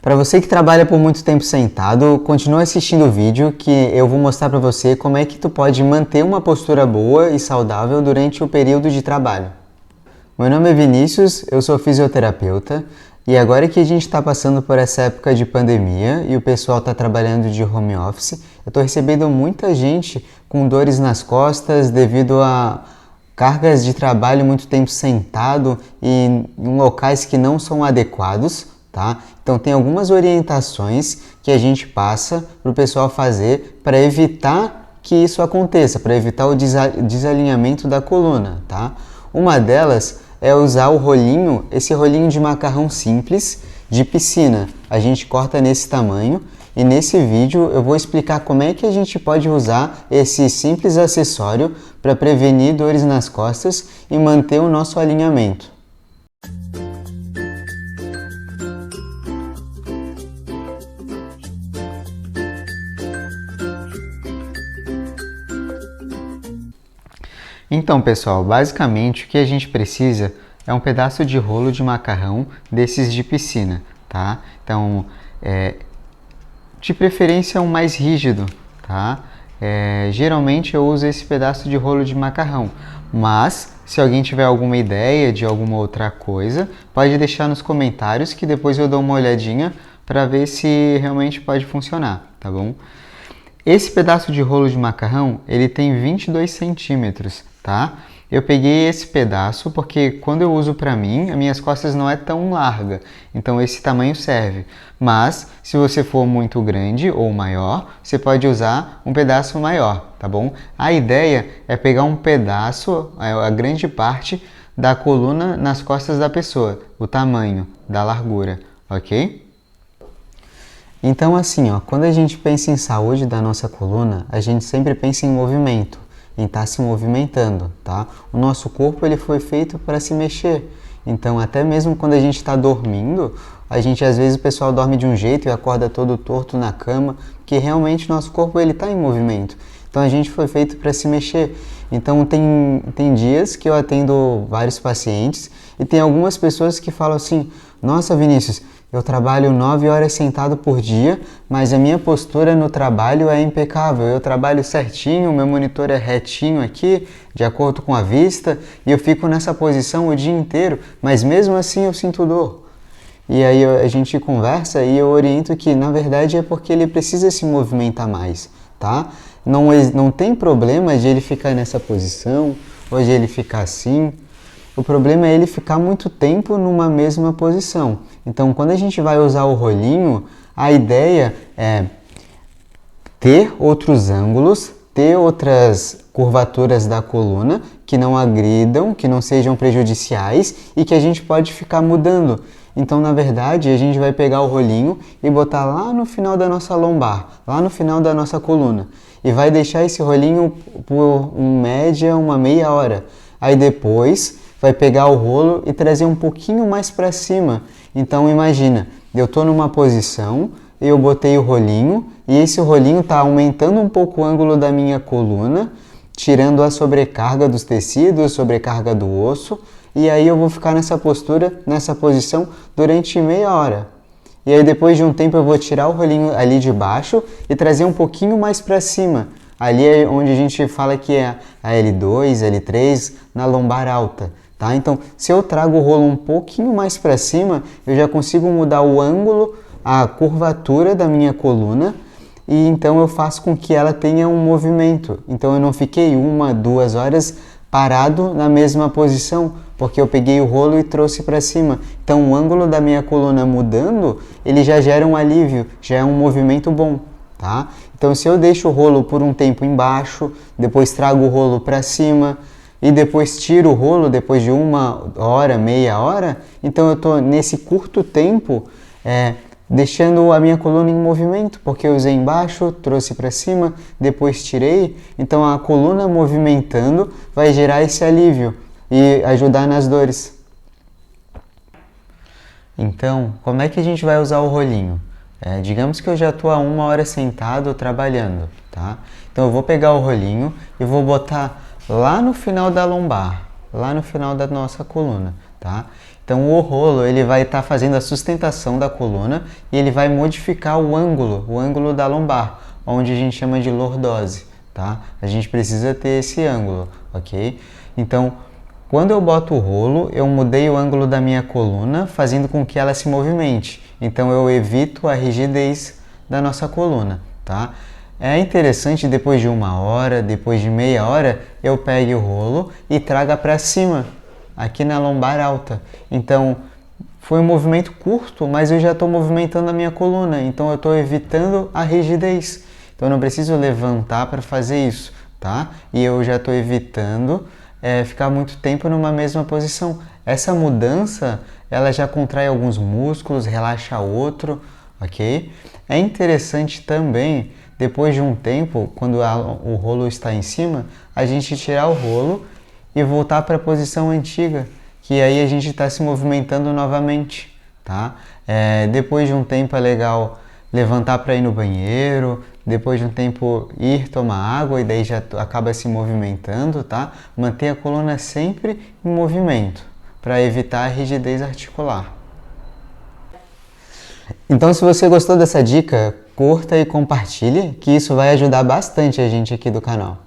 Para você que trabalha por muito tempo sentado, continue assistindo o vídeo que eu vou mostrar para você como é que tu pode manter uma postura boa e saudável durante o período de trabalho. Meu nome é Vinícius, eu sou fisioterapeuta e agora que a gente está passando por essa época de pandemia e o pessoal está trabalhando de home office, eu estou recebendo muita gente com dores nas costas devido a cargas de trabalho muito tempo sentado e em locais que não são adequados. Tá? Então tem algumas orientações que a gente passa para o pessoal fazer para evitar que isso aconteça, para evitar o desalinhamento da coluna. Tá? Uma delas é usar o rolinho, esse rolinho de macarrão simples de piscina. A gente corta nesse tamanho e nesse vídeo eu vou explicar como é que a gente pode usar esse simples acessório para prevenir dores nas costas e manter o nosso alinhamento. Então, pessoal, basicamente o que a gente precisa é um pedaço de rolo de macarrão desses de piscina, tá? Então, de preferência um mais rígido, tá? Geralmente eu uso esse pedaço de rolo de macarrão, mas se alguém tiver alguma ideia de alguma outra coisa, pode deixar nos comentários que depois eu dou uma olhadinha para ver se realmente pode funcionar, tá bom? Esse pedaço de rolo de macarrão, ele tem 22 centímetros, tá? Eu peguei esse pedaço porque quando eu uso para mim, as minhas costas não é tão larga, então esse tamanho serve. Mas, se você for muito grande ou maior, você pode usar um pedaço maior, tá bom? A ideia é pegar um pedaço, a grande parte da coluna nas costas da pessoa, o tamanho da largura, ok? Então assim, quando a gente pensa em saúde da nossa coluna, a gente sempre pensa em movimento, em estar se movimentando, tá? O nosso corpo ele foi feito para se mexer, então até mesmo quando a gente está dormindo, às vezes o pessoal dorme de um jeito e acorda todo torto na cama, porque realmente nosso corpo ele está em movimento, então a gente foi feito para se mexer. Então tem dias que eu atendo vários pacientes e tem algumas pessoas que falam assim, nossa Vinícius, eu trabalho 9 horas sentado por dia, mas a minha postura no trabalho é impecável. Eu trabalho certinho, meu monitor é retinho aqui, de acordo com a vista, e eu fico nessa posição o dia inteiro, mas mesmo assim eu sinto dor. E aí a gente conversa e eu oriento que na verdade é porque ele precisa se movimentar mais, tá? Não tem problema de ele ficar nessa posição, ou de ele ficar assim. O problema é ele ficar muito tempo numa mesma posição. Então, quando a gente vai usar o rolinho, a ideia é ter outros ângulos, ter outras curvaturas da coluna que não agridam, que não sejam prejudiciais e que a gente pode ficar mudando. Então, na verdade, a gente vai pegar o rolinho e botar lá no final da nossa lombar, lá no final da nossa coluna. E vai deixar esse rolinho por, em média, uma meia hora. Aí depois vai pegar o rolo e trazer um pouquinho mais para cima. Então imagina, eu estou numa posição, eu botei o rolinho e esse rolinho está aumentando um pouco o ângulo da minha coluna, tirando a sobrecarga dos tecidos, sobrecarga do osso, e aí eu vou ficar nessa postura, nessa posição durante meia hora. E aí depois de um tempo eu vou tirar o rolinho ali de baixo e trazer um pouquinho mais para cima. Ali é onde a gente fala que é a L2, L3, na lombar alta. Tá? Então, se eu trago o rolo um pouquinho mais para cima, eu já consigo mudar o ângulo, a curvatura da minha coluna e então eu faço com que ela tenha um movimento. Então, eu não fiquei 1, 2 horas parado na mesma posição, porque eu peguei o rolo e trouxe para cima. Então, o ângulo da minha coluna mudando, ele já gera um alívio, já é um movimento bom. Tá? Então, se eu deixo o rolo por um tempo embaixo, depois trago o rolo para cima, e depois tiro o rolo depois de 1 hora, meia hora, então eu estou nesse curto tempo deixando a minha coluna em movimento, porque eu usei embaixo, trouxe para cima, depois tirei, então a coluna movimentando vai gerar esse alívio e ajudar nas dores. Então, como é que a gente vai usar o rolinho? Digamos que eu já estou há 1 hora sentado trabalhando, tá? Então eu vou pegar o rolinho e vou botar lá no final da lombar, lá no final da nossa coluna, tá? Então o rolo ele vai estar fazendo a sustentação da coluna e ele vai modificar o ângulo da lombar, onde a gente chama de lordose, tá? A gente precisa ter esse ângulo, ok? Então, quando eu boto o rolo, eu mudei o ângulo da minha coluna, fazendo com que ela se movimente. Então eu evito a rigidez da nossa coluna, tá? É interessante depois de 1 hora, depois de meia hora, eu pegue o rolo e traga para cima, aqui na lombar alta. Então, foi um movimento curto, mas eu já estou movimentando a minha coluna, então eu estou evitando a rigidez. Então, eu não preciso levantar para fazer isso, tá? E eu já estou evitando ficar muito tempo numa mesma posição. Essa mudança, ela já contrai alguns músculos, relaxa outro, ok? É interessante também, depois de um tempo, quando o rolo está em cima, a gente tirar o rolo e voltar para a posição antiga, que aí a gente está se movimentando novamente, tá? Depois de um tempo é legal levantar para ir no banheiro, depois de um tempo ir tomar água e daí já acaba se movimentando, tá? Manter a coluna sempre em movimento, para evitar a rigidez articular. Então, se você gostou dessa dica, curta e compartilhe, que isso vai ajudar bastante a gente aqui do canal.